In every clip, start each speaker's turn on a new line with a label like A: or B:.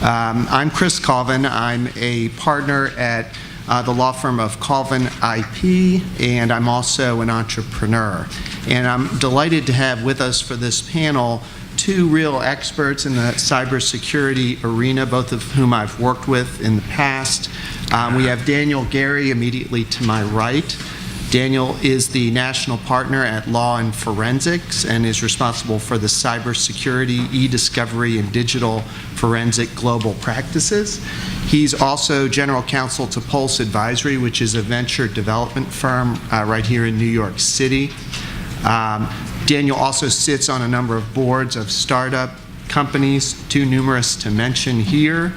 A: I'm Chris Colvin. I'm a partner at the law firm of Colvin IP, and I'm also an entrepreneur. And I'm delighted to have with us for this panel two real experts in the cybersecurity arena, both of whom I've worked with in the past. We have Daniel Garrie immediately to my right. Daniel is the national partner at Law and Forensics and is responsible for the cybersecurity, e-discovery, and digital forensic global practices. He's also general counsel to Pulse Advisory, which is a venture development firm right here in New York City. Daniel also sits on a number of boards of startup companies, too numerous to mention here.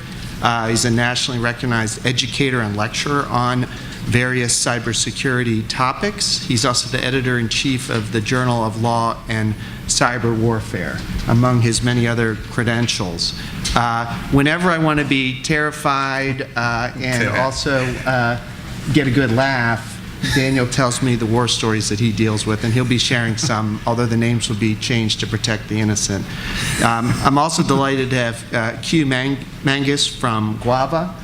A: He's a nationally recognized educator and lecturer on various cybersecurity topics. He's also the editor-in-chief of the Journal of Law and Cyber Warfare, among his many other credentials. Whenever I want to be terrified and also get a good laugh, Daniel tells me the war stories that he deals with, and he'll be sharing some, although the names will be changed to protect the innocent. I'm also delighted to have Q Mangus from GWAVA.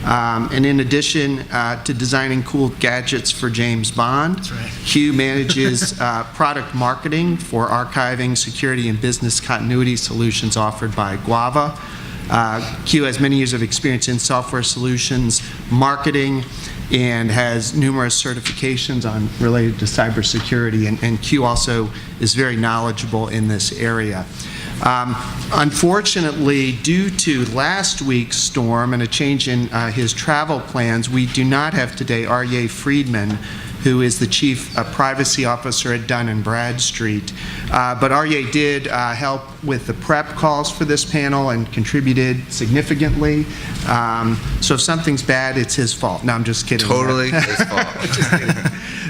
A: And in addition to designing cool gadgets for James Bond, that's right, Q manages product marketing for archiving, security, and business continuity solutions offered by GWAVA. Q has many years of experience in software solutions, marketing, and has numerous certifications related to cybersecurity, and Q also is very knowledgeable in this area. Unfortunately, due to last week's storm and a change in his travel plans, we do not have today Aryeh Friedman, who is the Chief Privacy Officer at Dun & Bradstreet. But Aryeh did help with the prep calls for this panel and contributed significantly. So if something's bad, it's his fault. No, I'm just kidding.
B: Totally his fault.
A: Just kidding.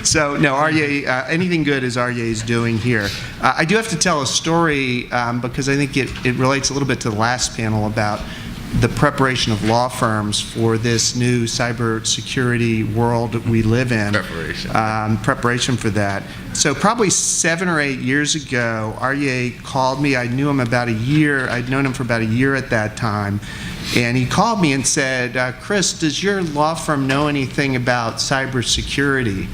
A: So, no, Aryeh, anything good is Aryeh's doing here. I do have to tell a story because I think it relates a little bit to the last panel about the preparation of law firms for this new cybersecurity world that we live in. Preparation for that. So probably 7 or 8 years ago, Aryeh called me. I knew him about a year. I'd known him for about a year at that time. And he called me and said, Chris, does your law firm know anything about cybersecurity?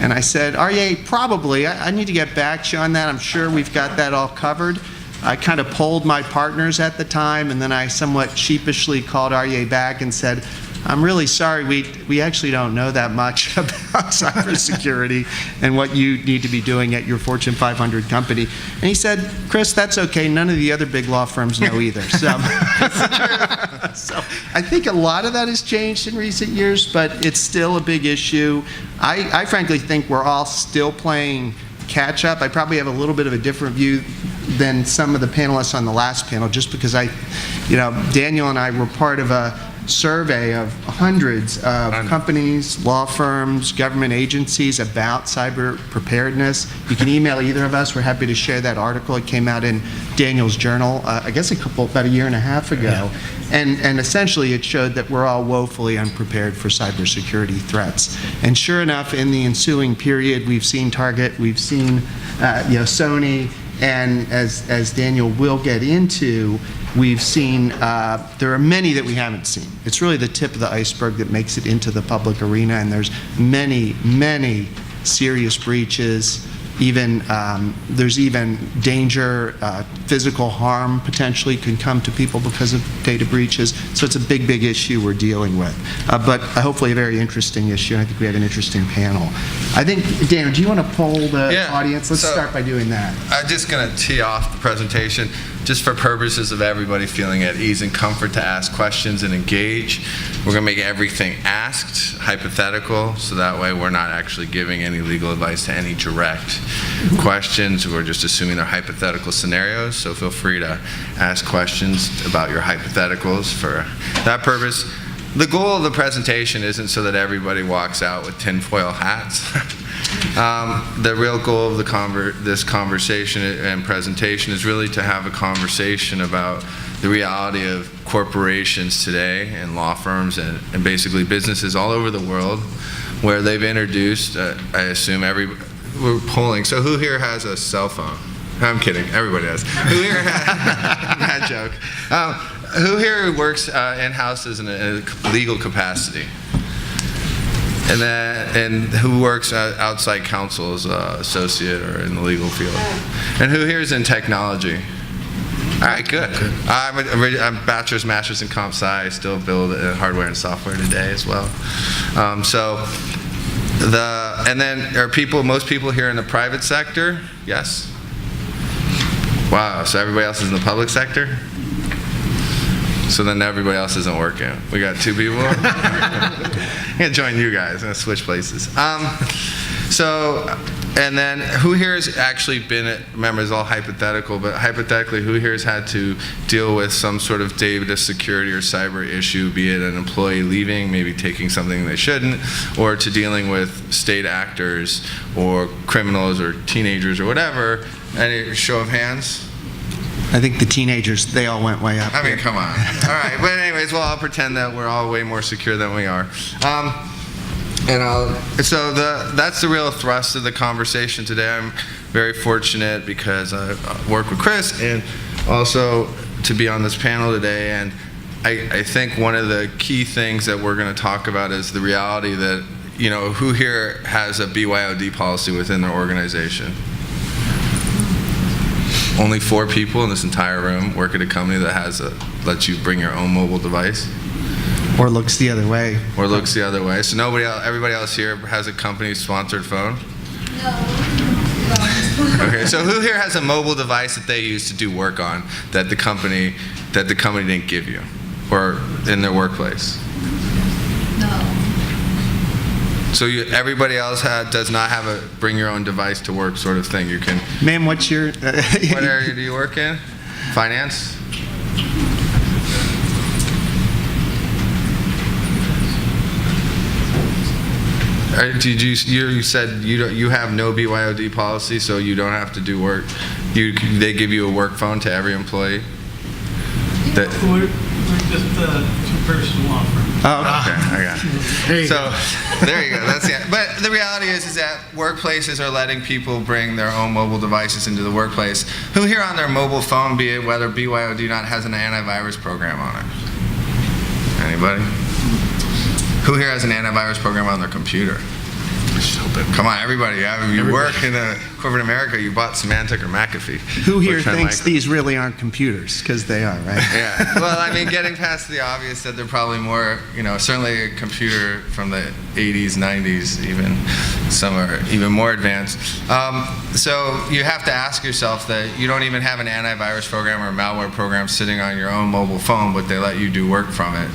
A: And I said, Aryeh, probably. I need to get back to you on that. I'm sure we've got that all covered. I kind of polled my partners at the time, and then I somewhat sheepishly called Aryeh back and said, I'm really sorry, we actually don't know that much about cybersecurity and what you need to be doing at your Fortune 500 company. And he said, Chris, that's okay, none of the other big law firms know either. So, so I think a lot of that has changed in recent years, but it's still a big issue. I frankly think we're all still playing catch up. I probably have a little bit of a different view than some of the panelists on the last panel, just because Daniel and I were part of a survey of hundreds of companies, law firms, government agencies about cyber preparedness. You can email either of us. We're happy to share that article. It came out in Daniel's journal, I guess about a year and a half ago. Yeah. And essentially it showed that we're all woefully unprepared for cybersecurity threats. And sure enough, in the ensuing period, we've seen Target, we've seen Sony, and as Daniel will get into, we've seen there are many that we haven't seen. It's really the tip of the iceberg that makes it into the public arena, and there's many, many serious breaches. There's even danger, physical harm potentially can come to people because of data breaches. So it's a big, big issue we're dealing with. But hopefully a very interesting issue, and I think we have an interesting panel. I think, Daniel, do you want to poll the audience? Let's start by doing that.
B: I'm just going to tee off the presentation just for purposes of everybody feeling at ease and comfort to ask questions and engage. We're going to make everything asked hypothetical, so that way we're not actually giving any legal advice to any direct questions. We're just assuming they're hypothetical scenarios, so feel free to ask questions about your hypotheticals for that purpose. The goal of the presentation isn't so that everybody walks out with tinfoil hats. The real goal of this conversation and presentation is really to have a conversation about the reality of corporations today and law firms and basically businesses all over the world where they've introduced, I assume we're polling, so who here has a cell phone? I'm kidding, everybody does. Who here has, bad joke. who here works in-house as in a legal capacity? And who works outside counsel as an associate or in the legal field? And who here is in technology? All right, good. I'm bachelor's, master's in comp sci. I still build hardware and software today as well. And then are most people here in the private sector? Yes. Wow, so everybody else is in the public sector? So then everybody else isn't working. We got 2 people. I'm gonna join you guys. I'm gonna switch places. And then who here has actually been, remember it's all hypothetical, but hypothetically, who here has had to deal with some sort of data security or cyber issue, be it an employee leaving, maybe taking something they shouldn't, or to dealing with state actors or criminals or teenagers or whatever? Any show of hands?
A: I think the teenagers, they all went way up.
B: I mean, come on. All right, but anyways, well, I'll pretend that we're all way more secure than we are. So that's the real thrust of the conversation today. I'm very fortunate because I work with Chris and also to be on this panel today. And I think one of the key things that we're going to talk about is the reality that, who here has a BYOD policy within their organization? Only 4 people in this entire room work at a company that lets you bring your own mobile device.
A: Or looks the other way.
B: Or looks the other way. So everybody else here has a company-sponsored phone? No. Okay, so who here has a mobile device that they use to do work on that the company didn't give you, or in their workplace?
C: No.
B: So everybody else does not have a bring your own device to work sort of thing. You can.
A: Ma'am, what's your?
B: What area do you work in? Finance. You said you have no BYOD policy, so you don't have to do work. They give you a work phone to every employee.
D: We're just a 2-person law firm.
B: Oh, okay, I got it. So there you go. That's it. But the reality is that workplaces are letting people bring their own mobile devices into the workplace. Who here on their mobile phone, be it whether BYOD or not, has an antivirus program on it? Anybody? Who here has an antivirus program on their computer? Come on, everybody. You work in corporate America, you bought Symantec or McAfee.
A: Who here thinks these really aren't computers? Because they are, right?
B: Yeah. Well, I mean, getting past the obvious that they're probably more, certainly a computer from the 80s, 90s, even. Some are even more advanced. So you have to ask yourself that you don't even have an antivirus program or a malware program sitting on your own mobile phone, but they let you do work from it.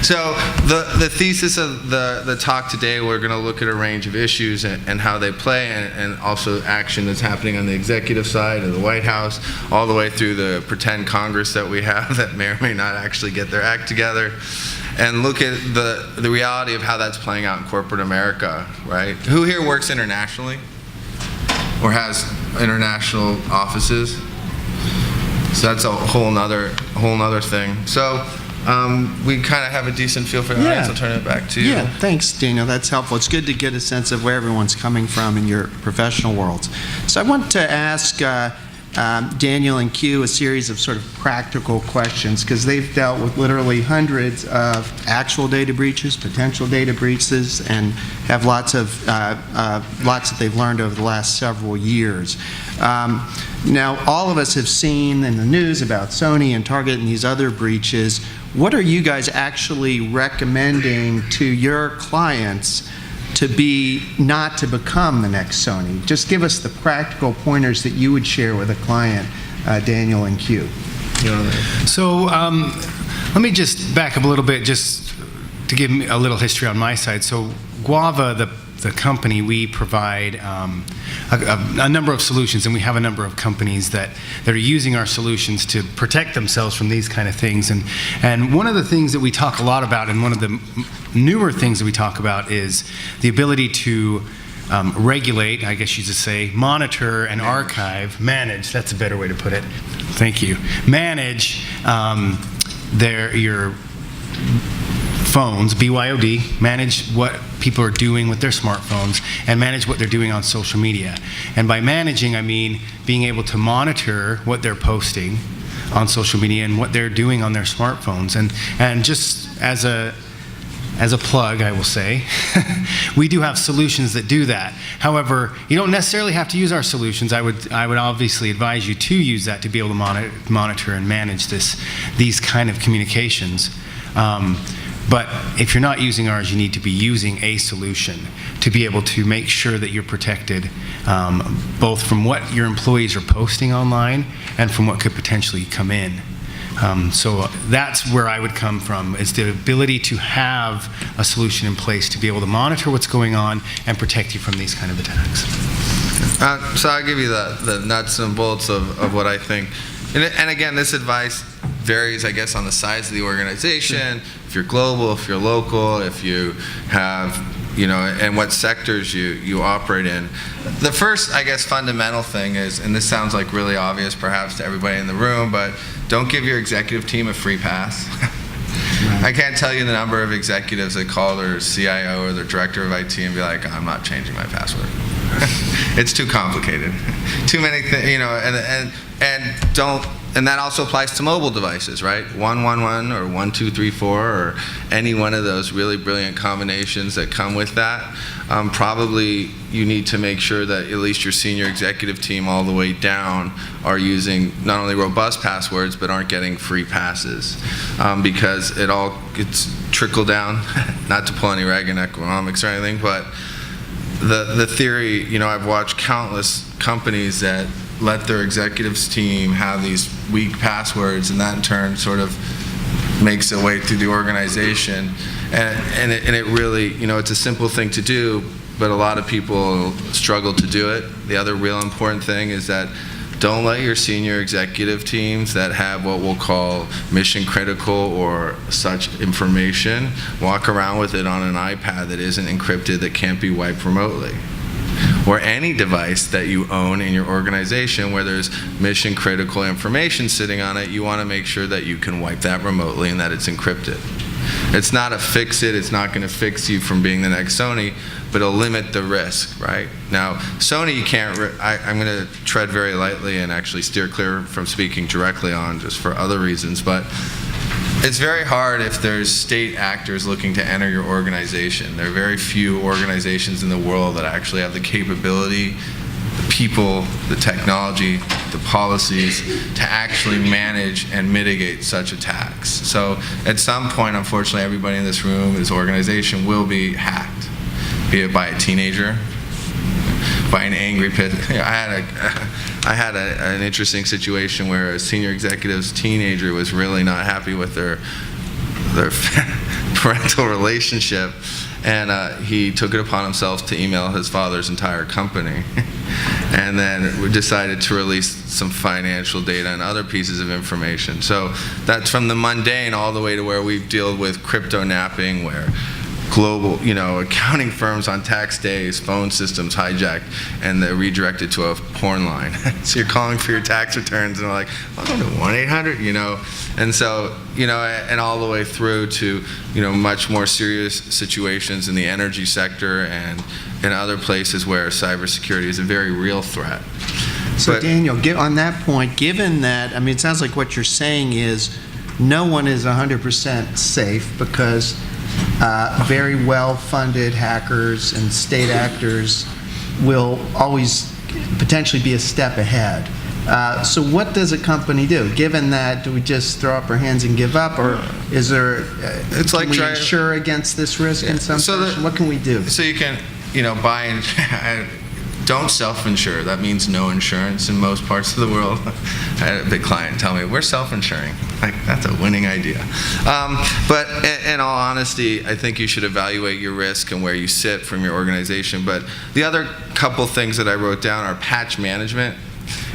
B: So the thesis of the talk today, we're going to look at a range of issues and how they play, and also action that's happening on the executive side of the White House, all the way through the pretend Congress that we have that may or may not actually get their act together, and look at the reality of how that's playing out in corporate America, right? Who here works internationally or has international offices? So that's a whole nother thing. So we kind of have a decent feel for the audience. I'll turn it back to you.
A: Yeah, thanks, Daniel. That's helpful. It's good to get a sense of where everyone's coming from in your professional worlds. So I want to ask Daniel and Q a series of sort of practical questions, because they've dealt with literally hundreds of actual data breaches, potential data breaches, and have lots that they've learned over the last several years. Now, all of us have seen in the news about Sony and Target and these other breaches. What are you guys actually recommending to your clients not to become the next Sony? Just give us the practical pointers that you would share with a client, Daniel and Q.
E: So let me just back up a little bit just to give a little history on my side. So GWAVA, the company, we provide a number of solutions, and we have a number of companies that are using our solutions to protect themselves from these kind of things. And one of the things that we talk a lot about, and one of the newer things that we talk about, is the ability to regulate, I guess you should say, monitor and archive, manage, that's a better way to put it, thank you, manage your phones, BYOD, manage what people are doing with their smartphones, and manage what they're doing on social media. And by managing, I mean being able to monitor what they're posting, on social media and what they're doing on their smartphones. And just as a plug, I will say, we do have solutions that do that. However, you don't necessarily have to use our solutions. I would obviously advise you to use that to be able to monitor and manage these kind of communications. But if you're not using ours, you need to be using a solution to be able to make sure that you're protected, both from what your employees are posting online and from what could potentially come in. So that's where I would come from, is the ability to have a solution in place to be able to monitor what's going on and protect you from these kind of attacks.
B: So I'll give you the nuts and bolts of what I think. And again, this advice varies, I guess, on the size of the organization, if you're global, if you're local, if you have, and what sectors you operate in. The first, I guess, fundamental thing is, and this sounds like really obvious perhaps to everybody in the room, but don't give your executive team a free pass. I can't tell you the number of executives that call their CIO or their director of IT and be like, I'm not changing my password. It's too complicated. Too many things, and don't, and that also applies to mobile devices, right? 111 or 1234 or any one of those really brilliant combinations that come with that. Probably you need to make sure that at least your senior executive team all the way down are using not only robust passwords but aren't getting free passes, because it all gets trickled down, not to pull any Reagan economics or anything, but the theory, I've watched countless companies that let their executives team have these weak passwords, and that in turn sort of makes its way through the organization. And it really, it's a simple thing to do, but a lot of people struggle to do it. The other real important thing is that don't let your senior executive teams that have what we'll call mission critical or such information walk around with it on an iPad that isn't encrypted, that can't be wiped remotely. Or any device that you own in your organization where there's mission critical information sitting on it, you want to make sure that you can wipe that remotely and that it's encrypted. It's not a fix-it, it's not going to fix you from being the next Sony, but it'll limit the risk, right? Now, Sony, you can't, I'm going to tread very lightly and actually steer clear from speaking directly on, just for other reasons, but it's very hard if there's state actors looking to enter your organization. There are very few organizations in the world that actually have the capability, the people, the technology, the policies to actually manage and mitigate such attacks. So at some point, unfortunately, everybody in this room, this organization will be hacked, be it by a teenager, by an angry I had an interesting situation where a senior executive's teenager was really not happy with their parental relationship, and he took it upon himself to email his father's entire company. And then we decided to release some financial data and other pieces of information. So that's from the mundane all the way to where we've dealt with crypto napping, where global, accounting firms on tax days, phone systems hijacked, and they're redirected to a porn line. So you're calling for your tax returns, and they're like, I don't know, 1-800, And so, and all the way through to, much more serious situations in the energy sector and in other places where cybersecurity is a very real threat.
A: So Daniel, on that point, given that, it sounds like what you're saying is no one is 100% safe, because very well-funded hackers and state actors will always potentially be a step ahead. So what does a company do? Given that, do we just throw up our hands and give up, or is there? Can we insure against this risk in some fashion? What can we do?
B: So you can, buy and don't self-insure. That means no insurance in most parts of the world. I had a big client tell me, we're self-insuring. Like, that's a winning idea. But in all honesty, I think you should evaluate your risk and where you sit from your organization. But the other couple things that I wrote down are patch management.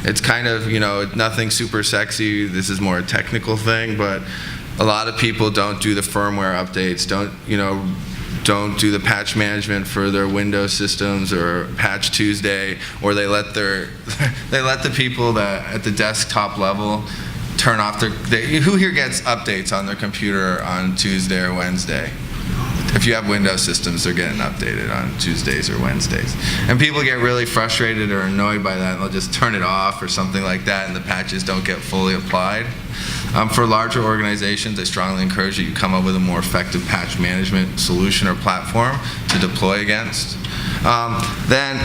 B: It's kind of, nothing super sexy. This is more a technical thing, but a lot of people don't do the firmware updates, don't do the patch management for their Windows systems or Patch Tuesday, or they let the people that at the desktop level turn off who here gets updates on their computer on Tuesday or Wednesday? if you have Windows systems, they're getting updated on Tuesdays or Wednesdays. And people get really frustrated or annoyed by that, and they'll just turn it off or something like that, and the patches don't get fully applied. For larger organizations, I strongly encourage that you come up with a more effective patch management solution or platform to deploy against. Then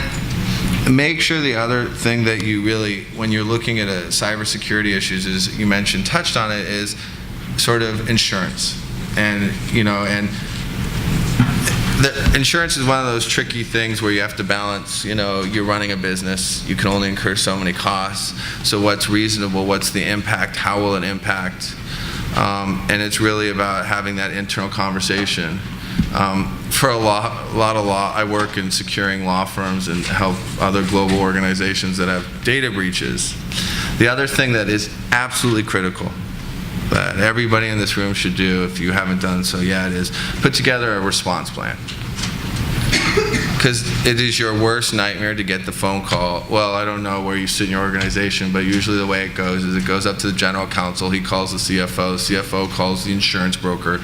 B: make sure the other thing that you really, when you're looking at cybersecurity issues, is you mentioned, touched on it, is sort of insurance. And, the insurance is one of those tricky things where you have to balance, you're running a business, you can only incur so many costs, so what's reasonable, what's the impact, how will it impact? And it's really about having that internal conversation. For a lot of law, I work in securing law firms and help other global organizations that have data breaches. The other thing that is absolutely critical that everybody in this room should do, if you haven't done so yet, is put together a response plan. Because it is your worst nightmare to get the phone call, well, I don't know where you sit in your organization, but usually the way it goes is it goes up to the general counsel, he calls the CFO calls the insurance broker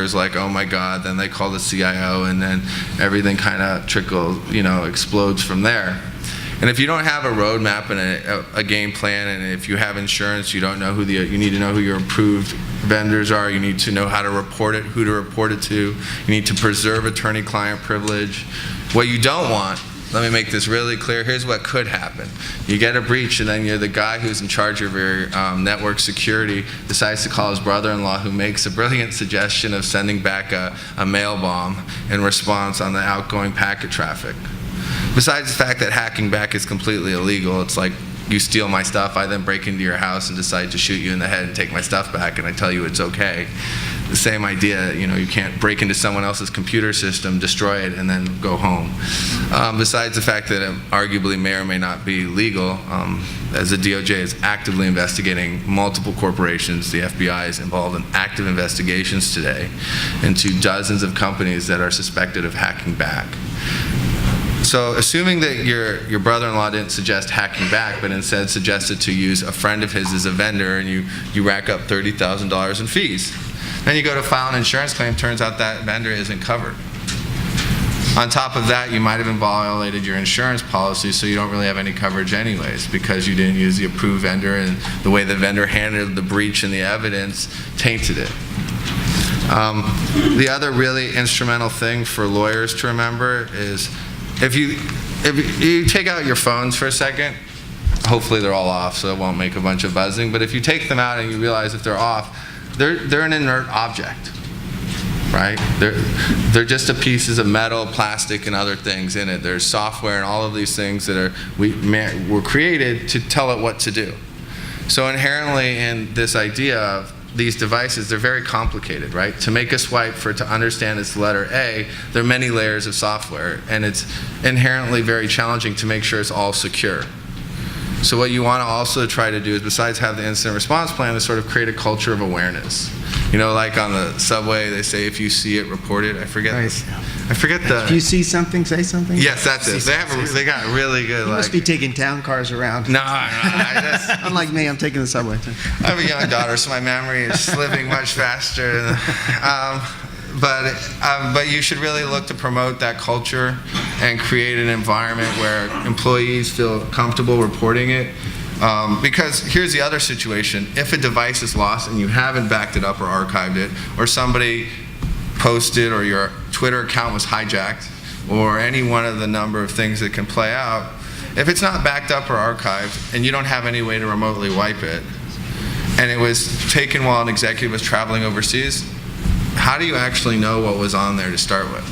B: is like, oh my God, then they call the CIO, and then everything kind of explodes from there. And if you don't have a roadmap and a game plan, and if you have insurance, you don't know you need to know who your approved vendors are, you need to know how to report it, who to report it to, you need to preserve attorney-client privilege. What you don't want, let me make this really clear, here's what could happen. You get a breach, and then you're the guy who's in charge of your network security decides to call his brother-in-law, who makes a brilliant suggestion of sending back a mail bomb in response on the outgoing packet traffic. Besides the fact that hacking back is completely illegal, it's like you steal my stuff, I then break into your house and decide to shoot you in the head and take my stuff back, and I tell you it's okay. The same idea, you can't break into someone else's computer system, destroy it, and then go home. Besides the fact that it arguably may or may not be legal, as the DOJ is actively investigating multiple corporations, the FBI is involved in active investigations today into dozens of companies that are suspected of hacking back. So assuming that your brother-in-law didn't suggest hacking back, but instead suggested to use a friend of his as a vendor, and you rack up $30,000 in fees. Then you go to file an insurance claim, turns out that vendor isn't covered. On top of that, you might have violated your insurance policy, so you don't really have any coverage anyways, because you didn't use the approved vendor, and the way the vendor handled the breach and the evidence tainted it. The other really instrumental thing for lawyers to remember is, if you take out your phones for a second, hopefully they're all off so it won't make a bunch of buzzing, but if you take them out and you realize if they're off, they're an inert object, right? They're just pieces of metal, plastic, and other things in it. There's software and all of these things that were created to tell it what to do. So inherently in this idea of these devices, they're very complicated, right? To make a swipe, for it to understand its letter A, there are many layers of software, and it's inherently very challenging to make sure it's all secure. So what you want to also try to do is, besides have the incident response plan, is sort of create a culture of awareness. Like on the subway, they say, if you see it, report it. I forget the...
A: If you see something, say something?
B: Yes, that's it. They got really good...
A: You must be taking town cars around.
B: No,
A: Unlike me, I'm taking the subway.
B: I have a young daughter, so my memory is slipping much faster. But you should really look to promote that culture and create an environment where employees feel comfortable reporting it. Because here's the other situation. If a device is lost and you haven't backed it up or archived it, or somebody posted, or your Twitter account was hijacked, or any one of the number of things that can play out, if it's not backed up or archived and you don't have any way to remotely wipe it, and it was taken while an executive was traveling overseas, how do you actually know what was on there to start with?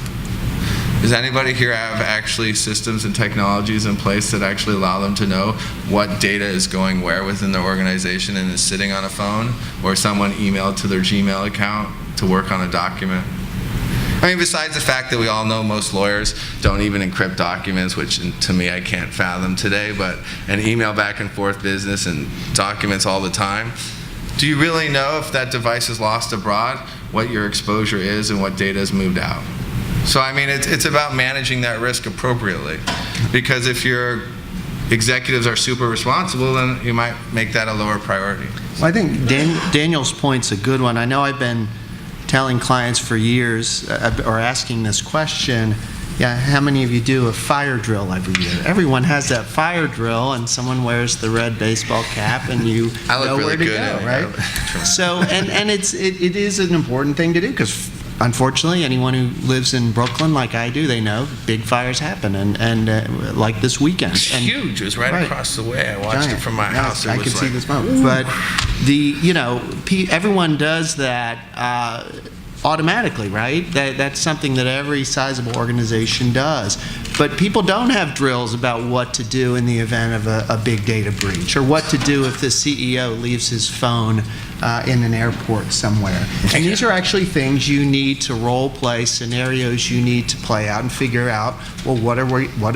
B: Does anybody here have actually systems and technologies in place that actually allow them to know what data is going where within their organization and is sitting on a phone, or someone emailed to their Gmail account to work on a document? I mean, besides the fact that we all know most lawyers don't even encrypt documents, which to me I can't fathom today, but an email back and forth business and documents all the time. Do you really know if that device is lost abroad, what your exposure is and what data is moved out? So I mean, it's about managing that risk appropriately, because if your executives are super responsible, then you might make that a lower priority.
A: Well, I think Daniel's point's a good one. I know I've been telling clients for years, or asking this question, yeah, how many of you do a fire drill every year? Everyone has that fire drill, and someone wears the red baseball cap, and you
B: I look
A: know
B: really
A: where to
B: good
A: go,
B: in it.
A: right? So, and it is an important thing to do, because unfortunately, anyone who lives in Brooklyn like I do, they know big fires happen, and like this weekend.
B: It's
A: And-
B: huge. It was right across the way. I watched
A: Giant.
B: it from my
A: Yes,
B: house. It
A: I
B: was
A: could see
B: like,
A: this moment. But everyone does that automatically, right? That's something that every sizable organization does. But people don't have drills about what to do in the event of a big data breach, or what to do if the CEO leaves his phone in an airport somewhere. And these are actually things you need to role play, scenarios you need to play out and figure out, well, what are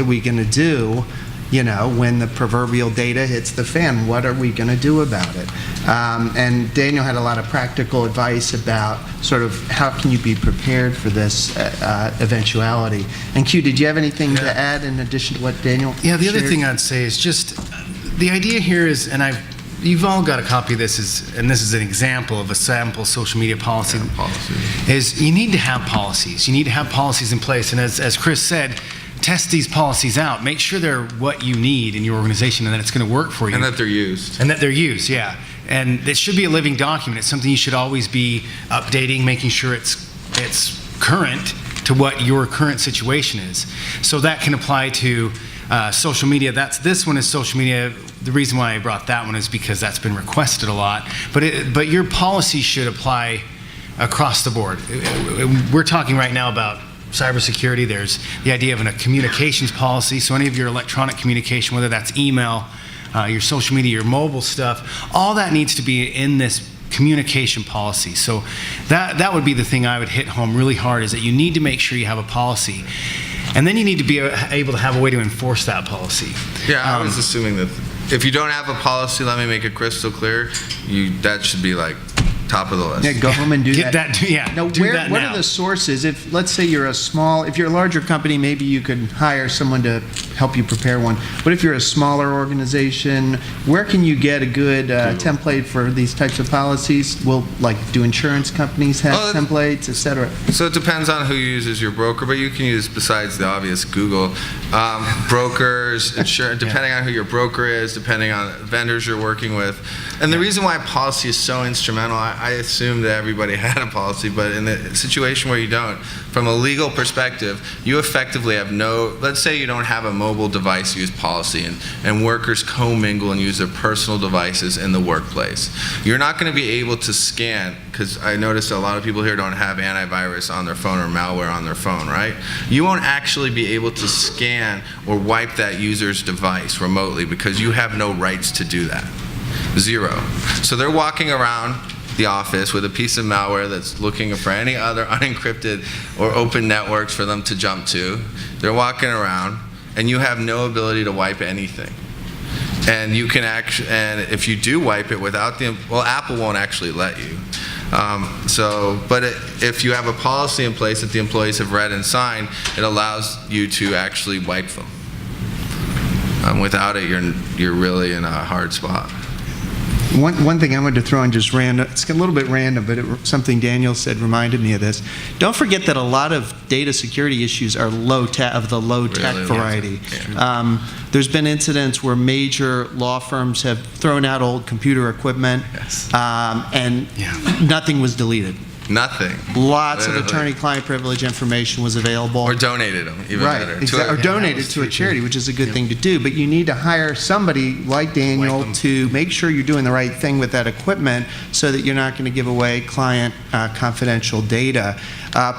A: we going to do, when the proverbial data hits the fan? What are we going to do about it? And Daniel had a lot of practical advice about sort of how can you be prepared for this eventuality. And Q, did you have anything to add in addition to what Daniel
E: Yeah, the other
A: shared?
E: thing I'd say is just, the idea here is, and you've all got a copy of this, and this is an example of a sample social media policy, is you need to have policies. You need to have policies in place, and as Chris said, test these policies out. Make sure they're what you need in your organization and that it's going to work for you.
B: and that they're used.
E: And that they're used, yeah. And it should be a living document. It's something you should always be updating, making sure it's current to what your current situation is. So that can apply to social media. This one is social media. The reason why I brought that one is because that's been requested a lot. But your policy should apply across the board. We're talking right now about cybersecurity. There's the idea of a communications policy. So any of your electronic communication, whether that's email, your social media, your mobile stuff, all that needs to be in this communication policy. So that would be the thing I would hit home really hard, is that you need to make sure you have a policy. And then you need to be able to have a way to enforce that policy.
B: Yeah, I was assuming that if you don't have a policy, let me make it crystal clear, that should be like top of the list.
A: Yeah, go home and do
E: Get
A: that. Now,
E: do that
A: what
E: now.
A: are the sources? If, let's say you're if you're a larger company, maybe you could hire someone to help you prepare one. But if you're a smaller organization, where can you get a good template for these types of policies? Do insurance companies have templates, et cetera?
B: So it depends on who uses your broker, but you can use, besides the obvious, Google. Brokers, insurance, depending on who your broker is, depending on vendors you're working with. And the reason why policy is so instrumental, I assumed that everybody had a policy, but in the situation where you don't, from a legal perspective, you effectively have let's say you don't have a mobile device use policy, and workers commingle and use their personal devices in the workplace. You're not going to be able to scan, because I noticed a lot of people here don't have antivirus on their phone or malware on their phone, right? You won't actually be able to scan or wipe that user's device remotely, because you have no rights to do that. Zero. So they're walking around the office with a piece of malware that's looking for any other unencrypted or open networks for them to jump to. They're walking around, and you have no ability to wipe anything. And you can and if you do wipe it without Apple won't actually let you. But if you have a policy in place that the employees have read and signed, it allows you to actually wipe them. Without it, you're really in a hard spot.
A: One thing I wanted to throw in just random, it's a little bit random, but something Daniel said reminded me of this. Don't forget that a lot of data security issues are of the low-tech
B: Really?
A: variety.
B: Yeah.
A: There's been incidents where major law firms have thrown out old computer equipment, and nothing was deleted.
B: Nothing.
A: Lots of
B: Literally.
A: attorney-client privilege information was available.
B: Or donated them, even
A: Right,
B: better.
A: or donated to a charity, which is a good thing to do. But you need to hire somebody like Daniel to make sure you're doing the right thing with that equipment, so that you're not going to give away client confidential data.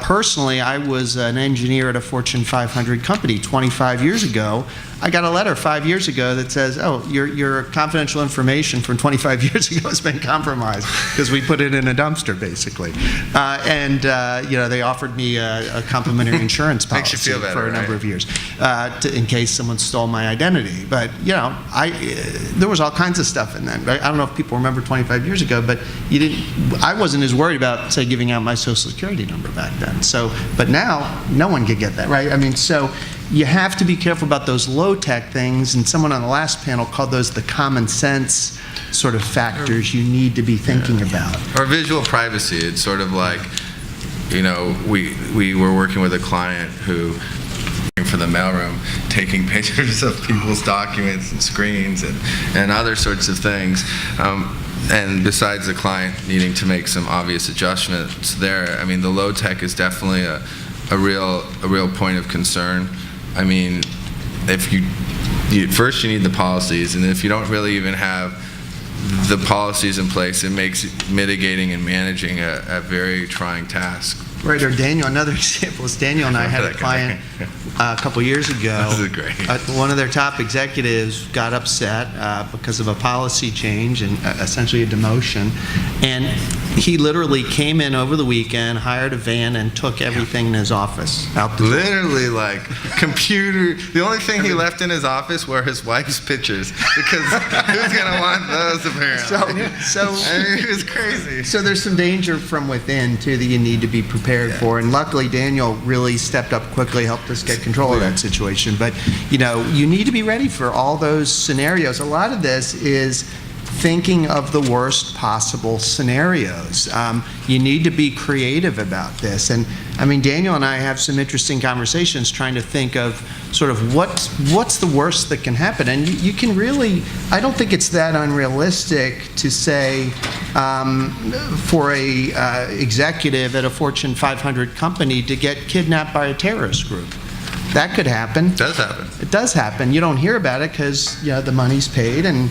A: Personally, I was an engineer at a Fortune 500 company 25 years ago. I got a letter 5 years ago that says, oh, your confidential information from 25 years ago has been compromised, because we put it in a dumpster, basically. They offered me a complimentary insurance
B: Makes
A: policy
B: you feel better,
A: for a number
B: right?
A: of years, in case someone stole my identity. But, there was all kinds of stuff in that. Right? I don't know if people remember 25 years ago, but I wasn't as worried about, say, giving out my Social Security number back then. But now, no one could get that, right? I mean, so you have to be careful about those low-tech things, and someone on the last panel called those the common sense sort of factors you need to be thinking about.
B: Or visual privacy. It's sort of like, we were working with a client who, for the mailroom, taking pictures of people's documents and screens and other sorts of things. And besides the client needing to make some obvious adjustments there, I mean, the low tech is definitely a real point of concern. I mean, if first you need the policies, and if you don't really even have the policies in place, it makes mitigating and managing a very trying task.
A: Right, or Daniel, another example is Daniel and I had a client a couple years ago.
B: This is great.
A: One of their top executives got upset because of a policy change and essentially a demotion. And he literally came in over the weekend, hired a van, and took everything in his office out the door.
B: Literally, like, computer. The only thing he left in his office were his wife's pictures, because who's going to want those, apparently?
A: So
B: I mean, it was crazy.
A: So there's some danger from within, too, that you need to be prepared for. And luckily, Daniel really stepped up quickly, helped us get control of that situation. But, you need to be ready for all those scenarios. A lot of this is thinking of the worst possible scenarios. You need to be creative about this. And, I mean, Daniel and I have some interesting conversations trying to think of sort of what's the worst that can happen. And you can really, I don't think it's that unrealistic to say for a executive at a Fortune 500 company to get kidnapped by a terrorist group. That could happen.
B: It does happen.
A: It does happen. You don't hear about it because the money's paid and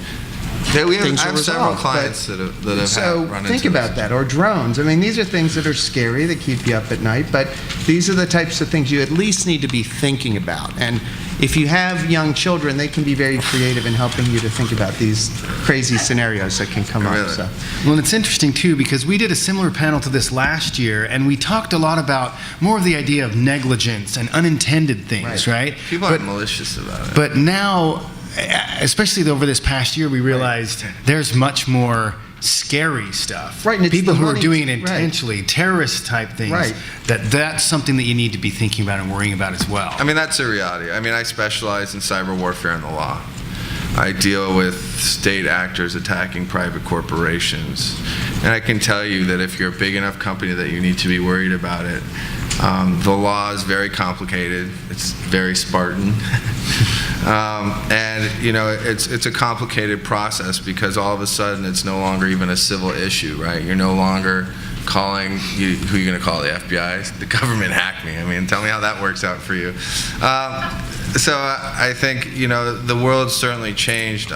A: things
B: I
A: are
B: have several
A: resolved.
B: clients that have run into
A: So think about that, or drones. I mean, these are things that are scary, that keep you up at night, but these are the types of things you at least need to be thinking about. And if you have young children, they can be very creative in helping you to think about these crazy scenarios that can come up. So.
E: Well, and it's interesting, too, because we did a similar panel to this last year, and we talked a lot about more of the idea of negligence and unintended things, right?
B: People are malicious about it.
E: But now, especially over this past year, we realized there's much more scary stuff.
A: Right, and it's
E: people
A: the
E: who are
A: money-
E: doing it intentionally, terrorist type things.
A: Right.
E: That's something that you need to be thinking about and worrying about as well.
B: I mean, that's a reality. I mean, I specialize in cyber warfare and the law. I deal with state actors attacking private corporations. And I can tell you that if you're a big enough company that you need to be worried about it, the law is very complicated. It's very Spartan. And, it's a complicated process because all of a sudden it's no longer even a civil issue, right? You're no longer calling, who are you going to call, the FBI? The government hacked me. I mean, tell me how that works out for you. So I think, the world's certainly changed.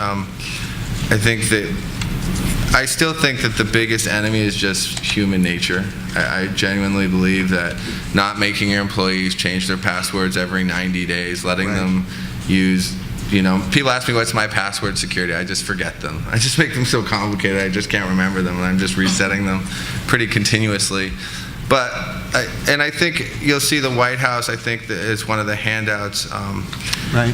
B: I still think that the biggest enemy is just human nature. I genuinely believe that not making your employees change their passwords every 90 days, letting them use, people ask me what's my password security, I just forget them. I just make them so complicated I just can't remember them, and I'm just resetting them pretty continuously. But, I think you'll see the White House, I think that it's one of the handouts.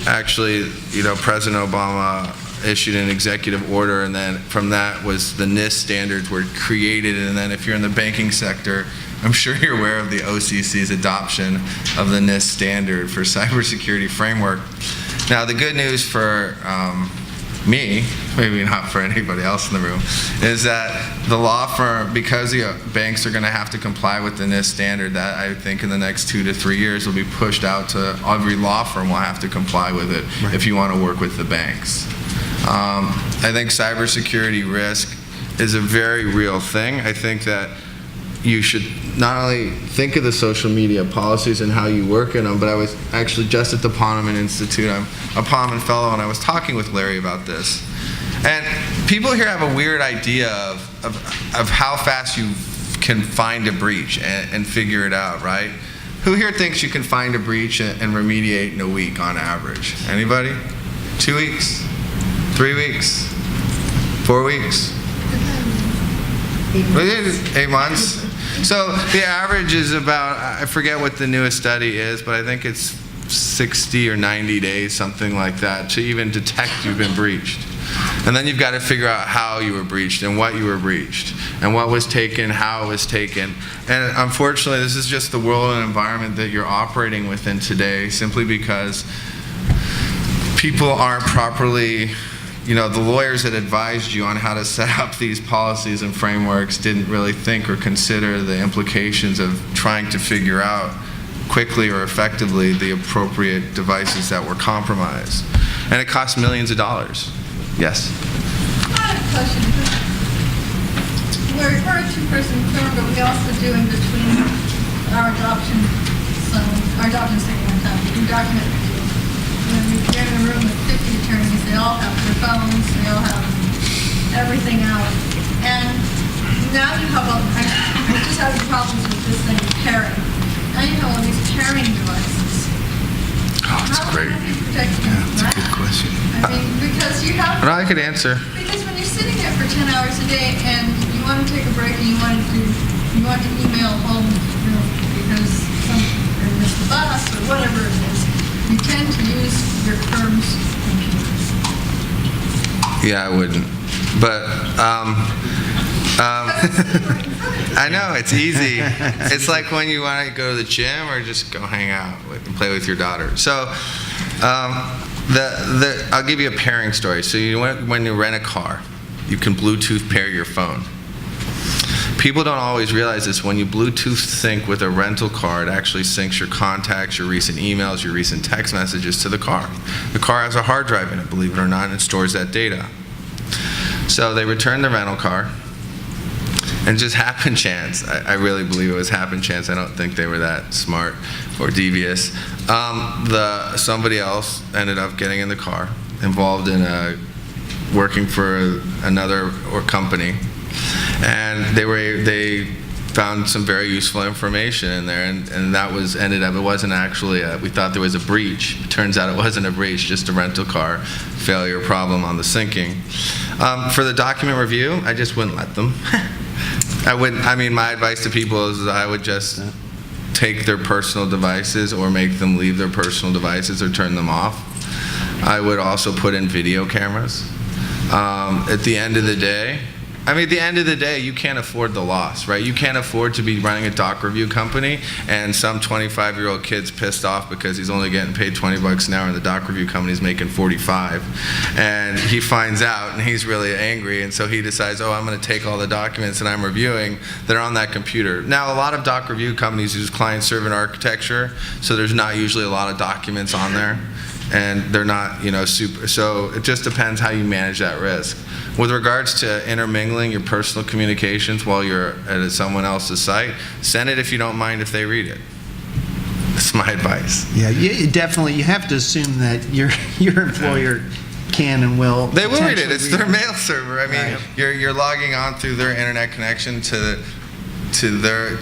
B: Actually, President Obama issued an executive order, and then from that was the Nist standards were created, and then if you're in the banking sector, I'm sure you're aware of the OCC's adoption of the Nist standard for cybersecurity framework. Now, the good news for me, maybe not for anybody else in the room, is that the law firm, because the banks are going to have to comply with the Nist standard, that I think in the next 2 to 3 years will be pushed out to every law firm will have to comply with it if you want to work with the banks. I think cybersecurity risk is a very real thing. I think that you should not only think of the social media policies and how you work in them, but I was actually just at the Poneman Institute. I'm a Poneman fellow, and I was talking with Larry about this. And people here have a weird idea of how fast you can find a breach and figure it out, right? Who here thinks you can find a breach and remediate in a week on average? Anybody? 2 weeks? 3 weeks? 4 weeks? 8 months? So the average is about, I forget what the newest study is, but I think it's 60 or 90 days, something like that, to even detect you've been breached. And then you've got to figure out how you were breached and what you were breached and what was taken, how it was taken. And unfortunately, this is just the world and environment that you're operating within today, simply because people aren't properly the lawyers that advised you on how to set up these policies and frameworks didn't really think or consider the implications of trying to figure out quickly or effectively the appropriate devices that were compromised. And it cost millions of dollars. Yes?
C: I have a question. We're a two-person firm, but we also do in between our adoption statement time. We do document review. When we get in a room with 50 attorneys, they all have their phones, they all have everything out. And now you have I just having problems with this thing, pairing. Now you have all these pairing devices.
B: Oh, that's great.
C: How do you protect against that?
E: Good question.
C: I mean, because you have...
B: No, I could answer.
C: Because when you're sitting there for 10 hours a day and you want to take a break and you want to email home, because you missed the bus or whatever it is, you tend to use your firm's computers.
B: Yeah, I wouldn't. But, I know, it's easy. It's like when you want to go to the gym or just go hang out and play with your daughter. So, I'll give you a pairing story. So when you rent a car, you can Bluetooth pair your phone. People don't always realize this. When you Bluetooth sync with a rental car, it actually syncs your contacts, your recent emails, your recent text messages to the car. The car has a hard drive in it, believe it or not, and it stores that data. So they returned the rental car, and just happen chance, I really believe it was happen chance, I don't think they were that smart or devious, somebody else ended up getting in the car, involved in working for another company, and they found some very useful information in there, and that it wasn't actually we thought there was a breach. It turns out it wasn't a breach, just a rental car failure problem on the syncing. For the document review, I just wouldn't let them. My advice to people is I would just take their personal devices or make them leave their personal devices or turn them off. I would also put in video cameras. At the end of the day, you can't afford the loss, right? You can't afford to be running a doc review company and some 25-year-old kid's pissed off because he's only getting paid $20 an hour and the doc review company's making 45. And he finds out and he's really angry, and so he decides, I'm going to take all the documents that I'm reviewing that are on that computer. Now, a lot of doc review companies use client-server architecture, so there's not usually a lot of documents on there. And they're not, super. So it just depends how you manage that risk. With regards to intermingling your personal communications while you're at someone else's site, send it if you don't mind if they read it. That's my advice.
A: Yeah, definitely. You have to assume that your employer can and will.
B: They will read it.
A: potentially
B: It's
A: read
B: their
A: it.
B: mail server. I mean,
A: Right.
B: you're logging on through their internet connection to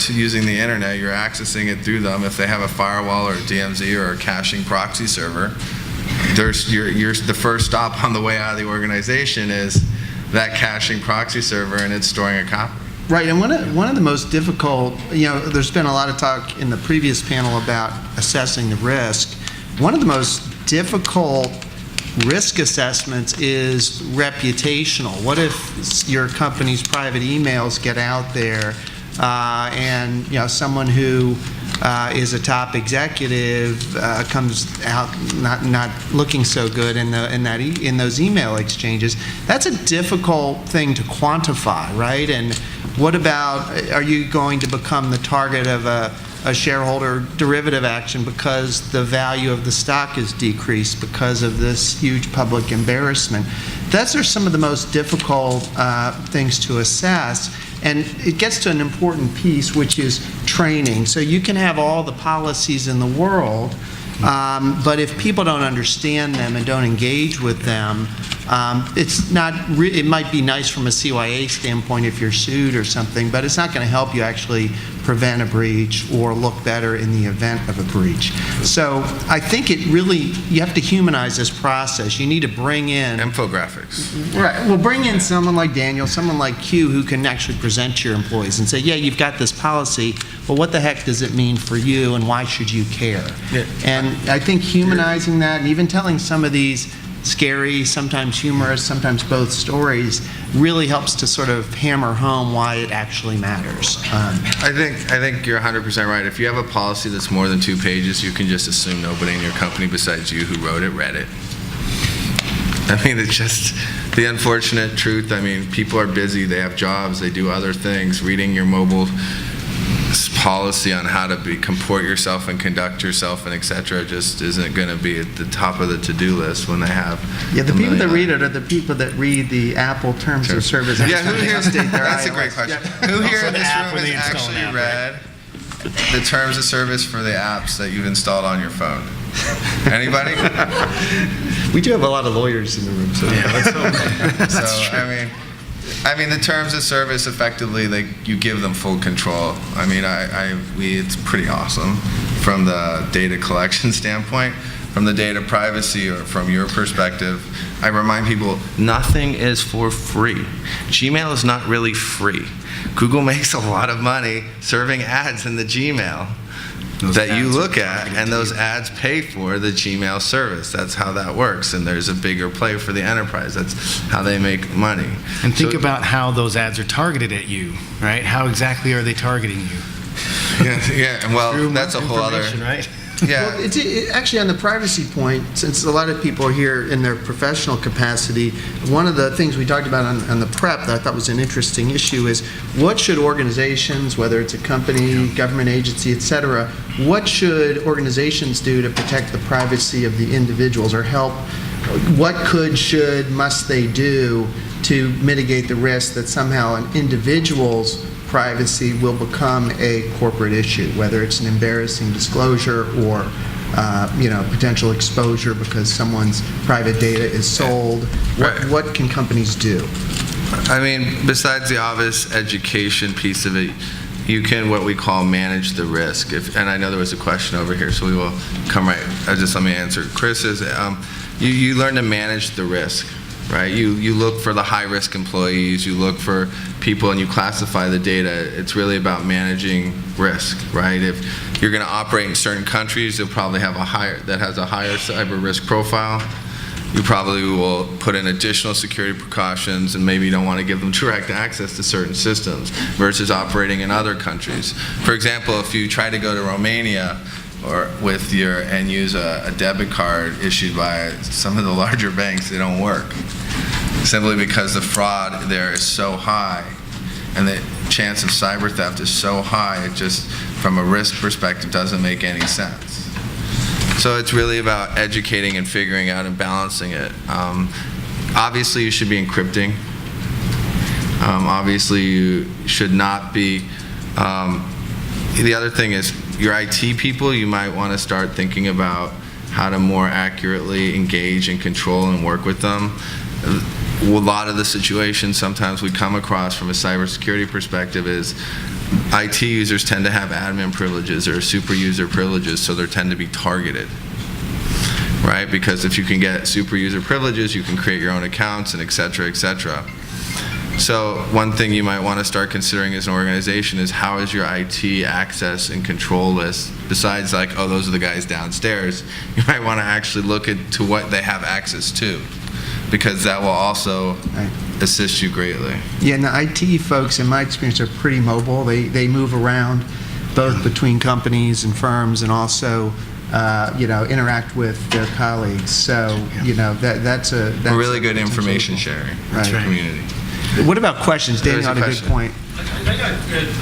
B: using the internet. You're accessing it through them. If they have a firewall or a DMZ or a caching proxy server, the first stop on the way out of the organization is that caching proxy server, and it's storing a copy.
A: Right, and one of the most difficult, there's been a lot of talk in the previous panel about assessing the risk. One of the most difficult risk assessments is reputational. What if your company's private emails get out there and someone who is a top executive comes out not looking so good in those email exchanges? That's a difficult thing to quantify, right? And what about, are you going to become the target of a shareholder derivative action because the value of the stock is decreased because of this huge public embarrassment? Those are some of the most difficult things to assess. And it gets to an important piece, which is training. So you can have all the policies in the world, but if people don't understand them and don't engage with them, it might be nice from a CYA standpoint if you're sued or something, but it's not going to help you actually prevent a breach or look better in the event of a breach. So I think you have to humanize this process. You need to bring in
B: Infographics.
A: right. Well, bring in someone like Daniel, someone like Q, who can actually present to your employees and say, yeah, you've got this policy, but what the heck does it mean for you and why should you care?
B: Yeah.
A: And I think humanizing that and even telling some of these scary, sometimes humorous, sometimes both stories really helps to sort of hammer home why it actually matters.
B: I think you're 100% right. If you have a policy that's more than 2 pages, you can just assume nobody in your company besides you who wrote it read it. I mean, it's just the unfortunate truth. I mean, people are busy, they have jobs, they do other things. Reading your mobile policy on how to comport yourself and conduct yourself and et cetera just isn't going to be at the top of the to-do list when they have
A: Yeah, the
B: a
A: people that
B: million-
A: read it are the people that read the Apple Terms of Service.
B: Yeah,
A: every
B: who
A: time they
B: here?
A: update their
B: That's a
A: iOS.
B: great question.
A: Yeah.
B: Who here
E: Also
B: in
E: the
B: this
E: app
B: room
E: when they
B: has
E: install an
B: actually
E: app,
B: read the terms of service for the apps that you've installed on your phone? Anybody?
A: We do have a lot of lawyers in the room, so.
B: So I mean, the terms of service effectively, you give them full control. I mean, it's pretty awesome from the data collection standpoint. From the data privacy or from your perspective, I remind people, nothing is for free. Gmail is not really free. Google makes a lot of money serving ads in the Gmail that you look at, and those ads pay for the Gmail service. That's how that works, and there's a bigger play for the enterprise. That's how they make money.
E: And think
B: So-
E: about how those ads are targeted at you, right? How exactly are they targeting you?
B: Yeah, well,
E: Through
B: that's a whole other,
E: information, right?
B: yeah.
A: Well, actually, on the privacy point, since a lot of people are here in their professional capacity, one of the things we talked about on the prep that I thought was an interesting issue is what should organizations, whether it's a company, government agency, et cetera, what should organizations do to protect the privacy of the individuals or help? What could, should, must they do to mitigate the risk that somehow an individual's privacy will become a corporate issue, whether it's an embarrassing disclosure or potential exposure because someone's private data is sold.
B: Right.
A: What can companies do?
B: I mean, besides the obvious education piece of it, you can what we call manage the risk. And I know there was a question over here, so we will come right. Just let me answer. Chris is you learn to manage the risk, right? You look for the high-risk employees. You look for people, and you classify the data. It's really about managing risk, right? If you're going to operate in certain countries, you'll probably have a higher cyber risk profile. You probably will put in additional security precautions, and maybe you don't want to give them direct access to certain systems versus operating in other countries. For example, if you try to go to Romania and use a debit card issued by some of the larger banks, they don't work. Simply because the fraud there is so high and the chance of cyber theft is so high, it just, from a risk perspective, doesn't make any sense. So it's really about educating and figuring out and balancing it. Obviously, you should be encrypting. Obviously, you should not be. The other thing is, your IT people, you might want to start thinking about how to more accurately engage and control and work with them. A lot of the situations sometimes we come across from a cybersecurity perspective is IT users tend to have admin privileges or super user privileges, so they tend to be targeted, right? Because if you can get super user privileges, you can create your own accounts and et cetera, et cetera. So one thing you might want to start considering as an organization is how is your IT access and control list, besides like, oh, those are the guys downstairs, you might want to actually look to what they have access to, because that will also assist you greatly.
A: Yeah, and the IT folks, in my experience, are pretty mobile. They move around both between companies and firms and also interact with their colleagues. So, that's
B: really good information sharing
A: Right.
B: with the community.
A: What about questions? Danny
B: There's a
A: had a good
B: question.
A: point.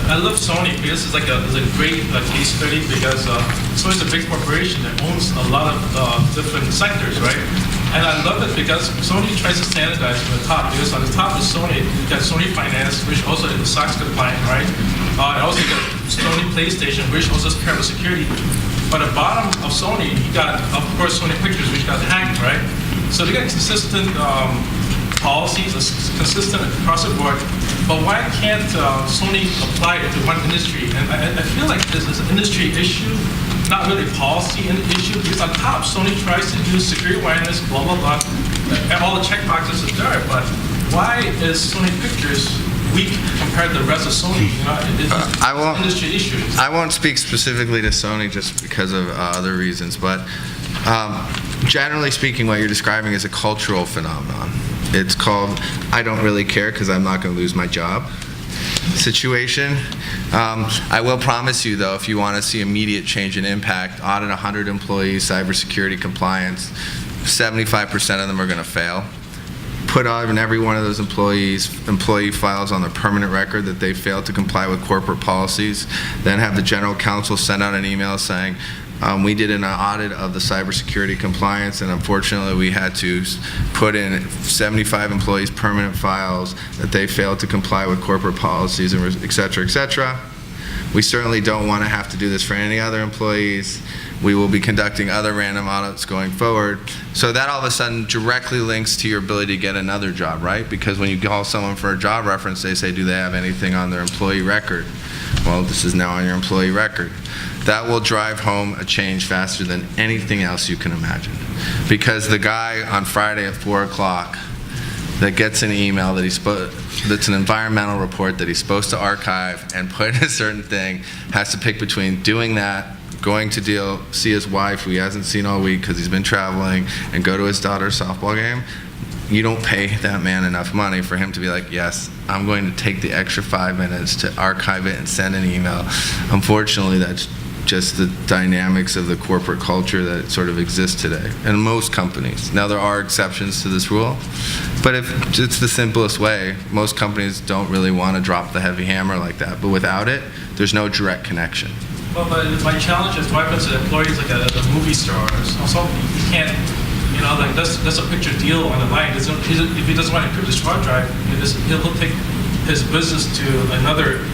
D: I love Sony because it's a great case study because Sony's a big corporation that owns a lot of different sectors, right? And I love it because Sony tries to standardize from the top, because on the top of Sony, you got Sony Finance, which also is SOX compliant, right? And also you got Sony PlayStation, which also is covered security. But at the bottom of Sony, you got, of course, Sony Pictures, which got hacked, right? So they got consistent policies, consistent across the board. But why can't Sony apply it to one industry? And I feel like this is an industry issue, not really a policy issue, because on top, Sony tries to do security awareness, blah, blah, blah, and all the check boxes are there, but why is Sony Pictures weak compared to the rest of Sony? It's an industry issue.
B: I won't speak specifically to Sony just because of other reasons, but generally speaking, what you're describing is a cultural phenomenon. It's called, I don't really care because I'm not going to lose my job situation. I will promise you, though, if you want to see immediate change and impact, audit 100 employees, cybersecurity compliance, 75% of them are going to fail. Put on every one of those employee files on their permanent record that they failed to comply with corporate policies, then have the general counsel send out an email saying, we did an audit of the cybersecurity compliance, and unfortunately we had to put in 75 employees' permanent files that they failed to comply with corporate policies, and et cetera, et cetera. We certainly don't want to have to do this for any other employees. We will be conducting other random audits going forward. So that all of a sudden directly links to your ability to get another job, right? Because when you call someone for a job reference, they say, do they have anything on their employee record? Well, this is now on your employee record. That will drive home a change faster than anything else you can imagine. Because the guy on Friday at 4 o'clock that gets an email that that's an environmental report that he's supposed to archive and put in a certain thing, has to pick between doing that, going to see his wife, who he hasn't seen all week because he's been traveling, and go to his daughter's softball game. You don't pay that man enough money for him to be like, yes, I'm going to take the extra 5 minutes to archive it and send an email. Unfortunately, that's just the dynamics of the corporate culture that sort of exists today in most companies. Now, there are exceptions to this rule, but if it's the simplest way, most companies don't really want to drop the heavy hammer like that. But without it, there's no direct connection.
D: Well, but my challenge is what happens to employees like a movie star. Also, you can't, like that's a picture deal on the line. If he doesn't want to encrypt his hard drive, he'll take his business to another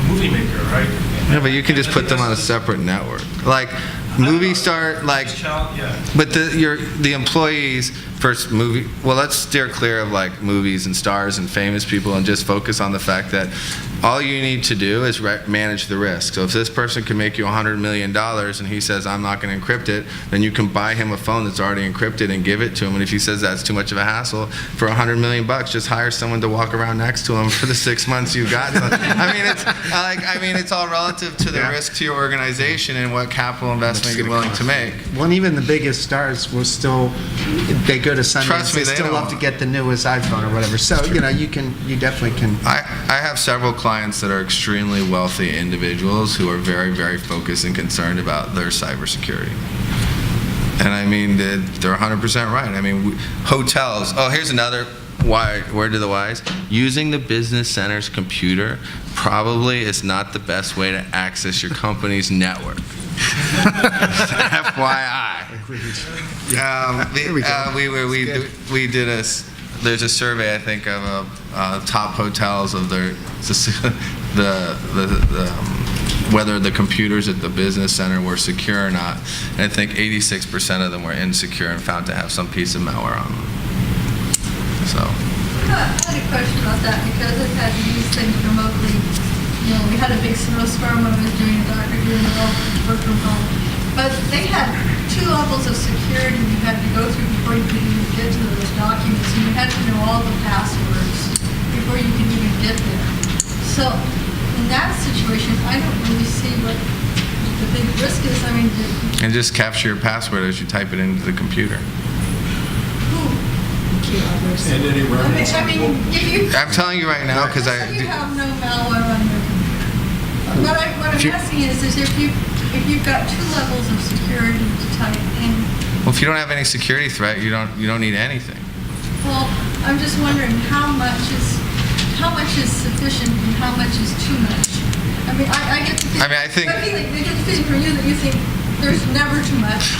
D: movie maker, right?
B: Yeah, but you can just put them on a separate network. Like movie star, like, but the employees first movie. Well, let's steer clear of like movies and stars and famous people and just focus on the fact that all you need to do is manage the risk. So if this person can make you $100 million and he says, I'm not going to encrypt it, then you can buy him a phone that's already encrypted and give it to him. And if he says that's too much of a hassle, for $100 million, just hire someone to walk around next to him for the 6 months you've got. It's all relative to the risk to your organization and what capital investment you're willing to make.
A: Well, even the biggest stars will still, they go to Sundance,
B: Trust me,
A: they
B: they
A: still
B: don't.
A: love to get the newest iPhone or whatever. So, you definitely can.
B: I have several clients that are extremely wealthy individuals who are very, very focused and concerned about their cybersecurity. And I mean, they're 100% right. I mean, hotels. Oh, here's another word to the wise. Using the business center's computer probably is not the best way to access your company's network. FYI. We did there's a survey, I think, of top hotels of whether the computers at the business center were secure or not. And I think 86% of them were insecure and found to have some piece of malware on them. So.
C: I had a question about that because I've had to use things remotely. We had a big snowstorm when I was doing a doctor doing it all work from home. But they had 2 levels of security you had to go through before you could even get to those documents. And you had to know all the passwords before you could even get there. So in that situation, I don't really see what the big risk is. I mean,
B: and just capture your password as you type it into the computer.
F: And any reference.
B: I'm telling you right now because
C: you have no malware on your computer. What I'm asking is if you've got 2 levels of security to type in.
B: Well, if you don't have any security threat, you don't need anything.
C: Well, I'm just wondering how much is sufficient and how much is too much. I mean, I get the feeling.
B: I get
C: the feeling from you that you think there's never too much.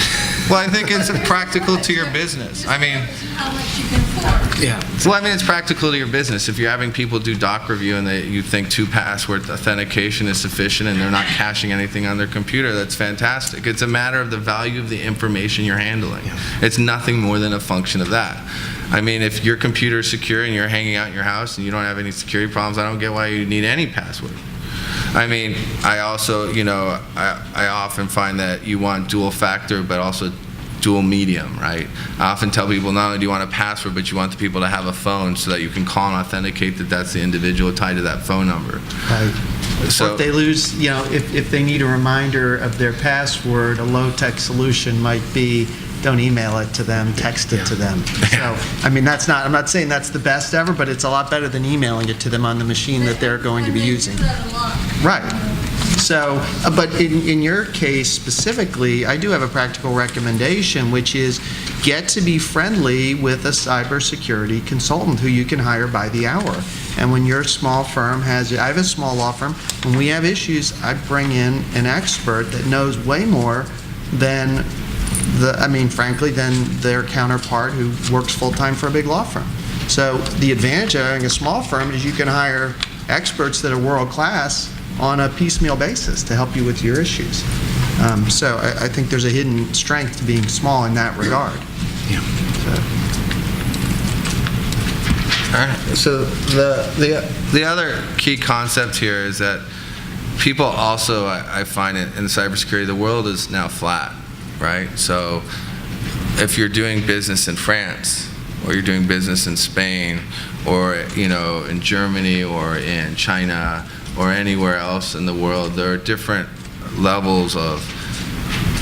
B: Well, I think it's practical to your business. I mean,
C: how much you can afford.
E: Yeah.
B: Well, I mean, it's practical to your business. If you're having people do doc review and you think 2 password authentication is sufficient and they're not caching anything on their computer, that's fantastic. It's a matter of the value of the information you're handling. It's nothing more than a function of that. I mean, if your computer is secure and you're hanging out in your house and you don't have any security problems, I don't get why you need any password. I mean, I also, I often find that you want dual factor, but also dual medium, right? I often tell people not only do you want a password, but you want the people to have a phone so that you can call and authenticate that that's the individual tied to that phone number.
A: Right.
B: So
A: or if they lose, if they need a reminder of their password, a low-tech solution might be don't email it to them, text it to them. So, I mean, I'm not saying that's the best ever, but it's a lot better than emailing it to them on the machine that they're going to be using.
C: They do that a lot.
A: Right. So, but in your case specifically, I do have a practical recommendation, which is get to be friendly with a cybersecurity consultant who you can hire by the hour. And when your small firm I have a small law firm, when we have issues, I bring in an expert that knows way more than frankly, than their counterpart who works full-time for a big law firm. So the advantage of having a small firm is you can hire experts that are world-class on a piecemeal basis to help you with your issues. So I think there's a hidden strength to being small in that regard.
E: Yeah.
B: All right. So the other key concept here is that people also, I find it in cybersecurity, the world is now flat, right? So if you're doing business in France, or you're doing business in Spain, or in Germany, or in China, or anywhere else in the world, there are different levels of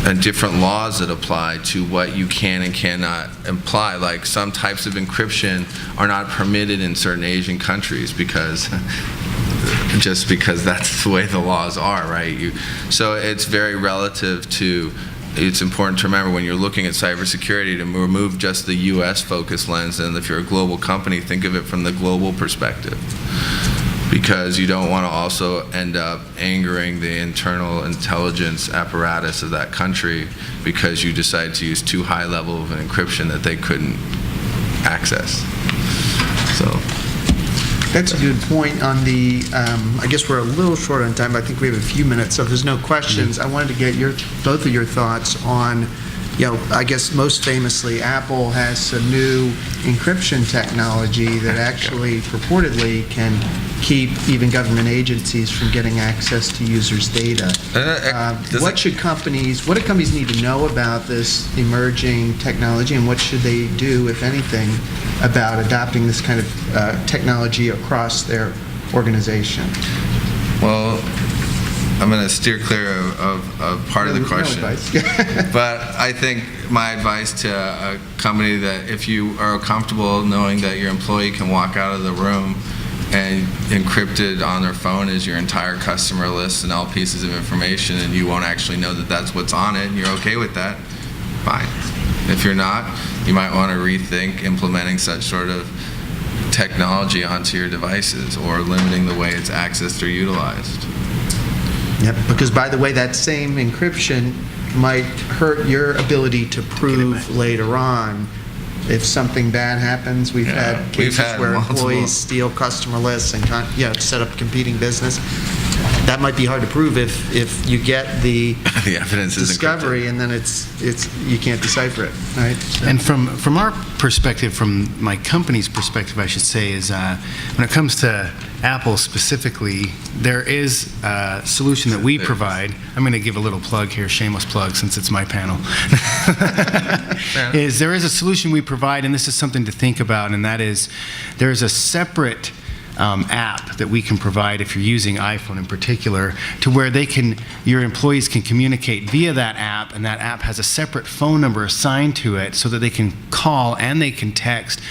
B: and different laws that apply to what you can and cannot imply. Like some types of encryption are not permitted in certain Asian countries because that's the way the laws are, right? So it's very relative to. It's important to remember when you're looking at cybersecurity to remove just the U.S. focused lens, and if you're a global company, think of it from the global perspective, because you don't want to also end up angering the internal intelligence apparatus of that country because you decide to use too high level of an encryption that they couldn't access. So
A: That's a good point on the, I guess we're a little short on time, but I think we have a few minutes, so if there's no questions, I wanted to get both of your thoughts on, I guess most famously, Apple has some new encryption technology that actually purportedly can keep even government agencies from getting access to users' data. What do companies need to know about this emerging technology, and what should they do, if anything, about adopting this kind of technology across their organization?
B: Well, I'm going to steer clear of part of the question.
A: No advice.
B: But I think my advice to a company that if you are comfortable knowing that your employee can walk out of the room and encrypted on their phone is your entire customer list and all pieces of information, and you won't actually know that that's what's on it, and you're okay with that, fine. If you're not, you might want to rethink implementing such sort of technology onto your devices or limiting the way it's accessed or utilized.
A: Yep, because by the way, that same encryption might hurt your ability to prove later on if something bad happens. We've had cases where employees steal customer lists and set up competing business. That might be hard to prove if you get the
B: evidence
A: discovery and then it's you can't decipher it, right? So.
E: And from our perspective, from my company's perspective, I should say, is when it comes to Apple specifically, there is a solution that we provide. I'm going to give a little plug here, shameless plug, since it's my panel. There is a solution we provide, and this is something to think about, and that is there is a separate app that we can provide if you're using iPhone in particular, to where your employees can communicate via that app, and that app has a separate phone number assigned to it so that they can call and they can text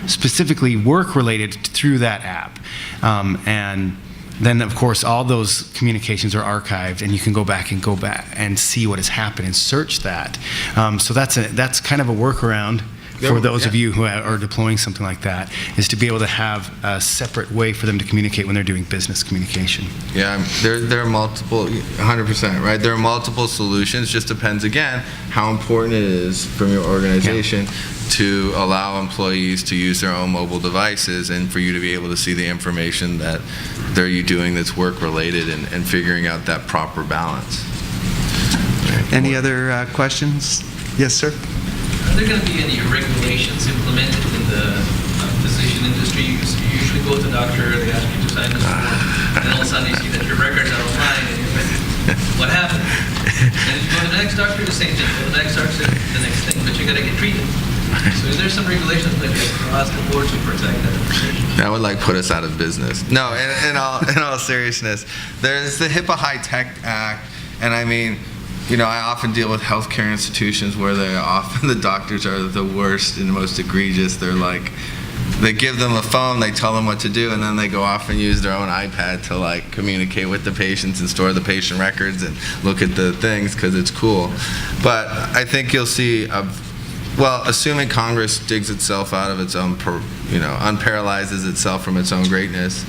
E: specifically work-related through that app. And then, of course, all those communications are archived, and you can go back and see what has happened and search that. So that's kind of a workaround for those of you who are deploying something like that, is to be able to have a separate way for them to communicate when they're doing business communication.
B: Yeah, there are multiple, 100%, right? There are multiple solutions. Just depends, again, how important it is from your organization to allow employees to use their own mobile devices and for you to be able to see the information that they're doing that's work-related and figuring out that proper balance.
A: Any other questions? Yes, sir?
G: Are there going to be any regulations implemented in the physician industry? You usually go to the doctor, they ask you to sign this form, and all of a sudden you see that your records are online, and you're like, what happened? And if you go to the next doctor, the same thing. Go to the next doctor, the next thing, but you got to get treated. So is there some regulations maybe across the board to protect that information?
B: That would put us out of business. No, in all seriousness, there's the HIPAA High Tech Act, and I mean, I often deal with healthcare institutions where the doctors are the worst and most egregious. They're like they give them a phone, they tell them what to do, and then they go off and use their own iPad to like communicate with the patients and store the patient records and look at the things because it's cool. But I think you'll see, well, assuming Congress digs itself out of its own, unparalyzes itself from its own greatness,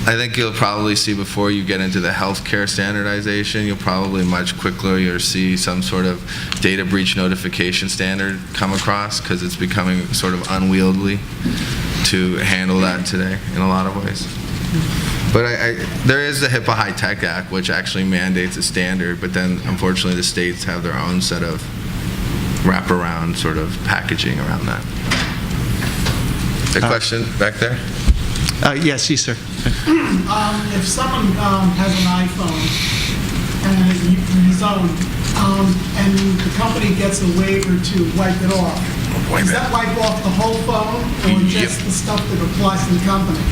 B: I think you'll probably see before you get into the healthcare standardization, you'll probably much quicker see some sort of data breach notification standard come across because it's becoming sort of unwieldy to handle that today in a lot of ways. But there is the HIPAA High Tech Act, which actually mandates a standard, but then unfortunately the states have their own set of wraparound sort of packaging around that. A question back there?
A: Yes, sir.
F: If someone has an iPhone and he's owned, and the company gets a waiver to wipe it off, does that wipe off the whole phone or just the stuff that applies to the company?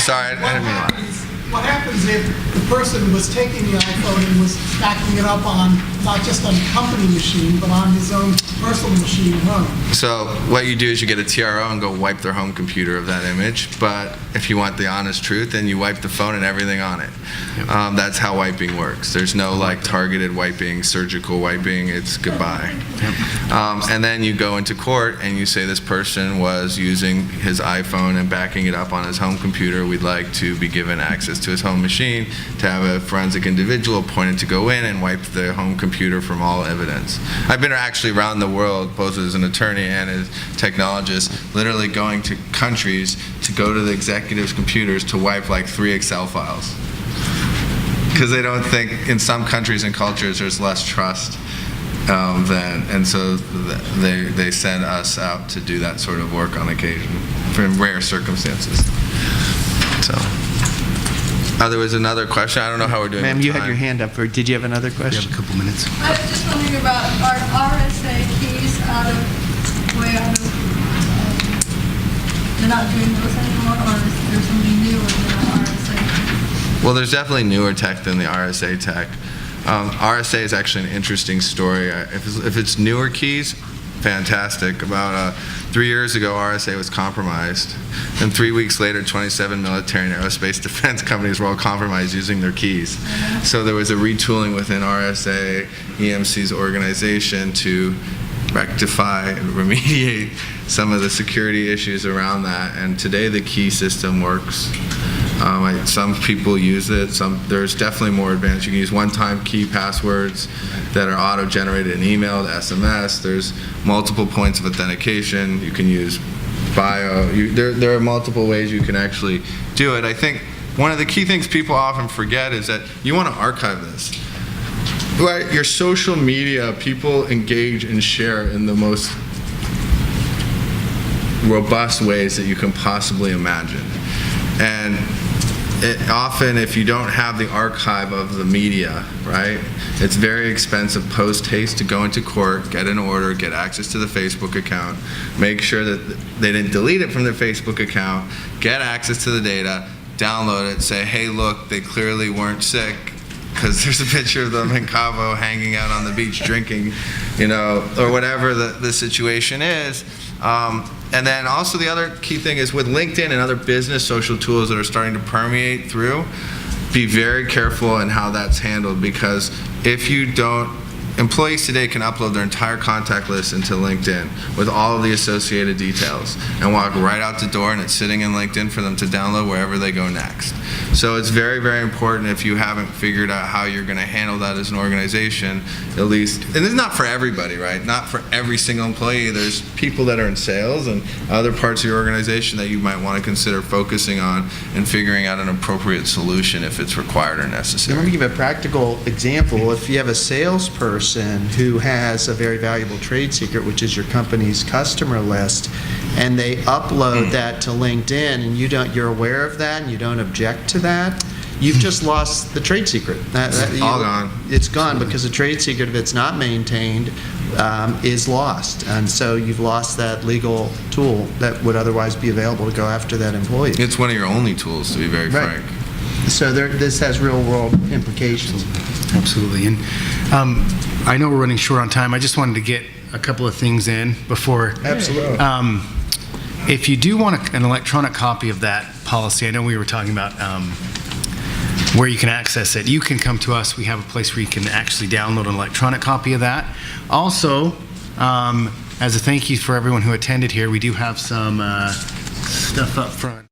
B: Sorry, I didn't mean that.
F: What happens if the person was taking the iPhone and was backing it up on not just on a company machine, but on his own personal machine at home?
B: So what you do is you get a TRO and go wipe their home computer of that image. But if you want the honest truth, then you wipe the phone and everything on it. That's how wiping works. There's no like targeted wiping, surgical wiping. It's goodbye. And then you go into court and you say this person was using his iPhone and backing it up on his home computer. We'd like to be given access to his home machine to have a forensic individual appointed to go in and wipe the home computer from all evidence. I've been actually around the world, both as an attorney and as technologist, literally going to countries to go to the executives' computers to wipe like 3 Excel files. Because they don't think, in some countries and cultures, there's less trust and so they send us out to do that sort of work on occasion, for rare circumstances. So. There was another question. I don't know how we're doing.
A: Ma'am,
B: with
A: you
B: time.
A: had your hand up. Did you have another
E: We
A: question?
E: have a couple minutes.
C: I was just wondering about our RSA keys they're not doing those anymore, or is there something newer than our RSA keys?
B: Well, there's definitely newer tech than the RSA tech. RSA is actually an interesting story. If it's newer keys, fantastic. About 3 years ago, RSA was compromised. And 3 weeks later, 27 military and aerospace defense companies were all compromised using their keys. So there was a retooling within RSA, EMC's organization to rectify and remediate some of the security issues around that. And today the key system works. Some people use it. There's definitely more advanced. You can use one-time key passwords that are auto-generated in email to SMS. There's multiple points of authentication. You can use bio. There are multiple ways you can actually do it. I think one of the key things people often forget is that you want to archive this. Right? Your social media, people engage and share in the most robust ways that you can possibly imagine. And often, if you don't have the archive of the media, right, it's very expensive post-haste to go into court, get an order, get access to the Facebook account, make sure that they didn't delete it from their Facebook account, get access to the data, download it, say, hey, look, they clearly weren't sick, because there's a picture of them in Cabo hanging out on the beach drinking, or whatever the situation is. And then also the other key thing is with LinkedIn and other business social tools that are starting to permeate through, be very careful in how that's handled, because if you don't, employees today can upload their entire contact list into LinkedIn with all of the associated details and walk right out the door, and it's sitting in LinkedIn for them to download wherever they go next. So it's very, very important, if you haven't figured out how you're going to handle that as an organization, at least, and it's not for everybody, right? Not for every single employee. There's people that are in sales and other parts of your organization that you might want to consider focusing on and figuring out an appropriate solution if it's required or
A: Now, let
B: necessary.
A: me give a practical example. If you have a salesperson who has a very valuable trade secret, which is your company's customer list, and they upload that to LinkedIn, and you're aware of that, and you don't object to that, you've just lost the trade secret.
B: All gone.
A: It's gone, because the trade secret, if it's not maintained, is lost. And so you've lost that legal tool that would otherwise be available to go after that employee.
B: It's one of your only tools, to be very
A: Right.
B: frank.
A: So this has real-world implications.
E: Absolutely. And I know we're running short on time. I just wanted to get a couple of things in before.
A: Absolutely.
E: If you do want an electronic copy of that policy, I know we were talking about where you can access it. You can come to us. We have a place where you can actually download an electronic copy of that. Also, as a thank you for everyone who attended here, we do have some stuff up front.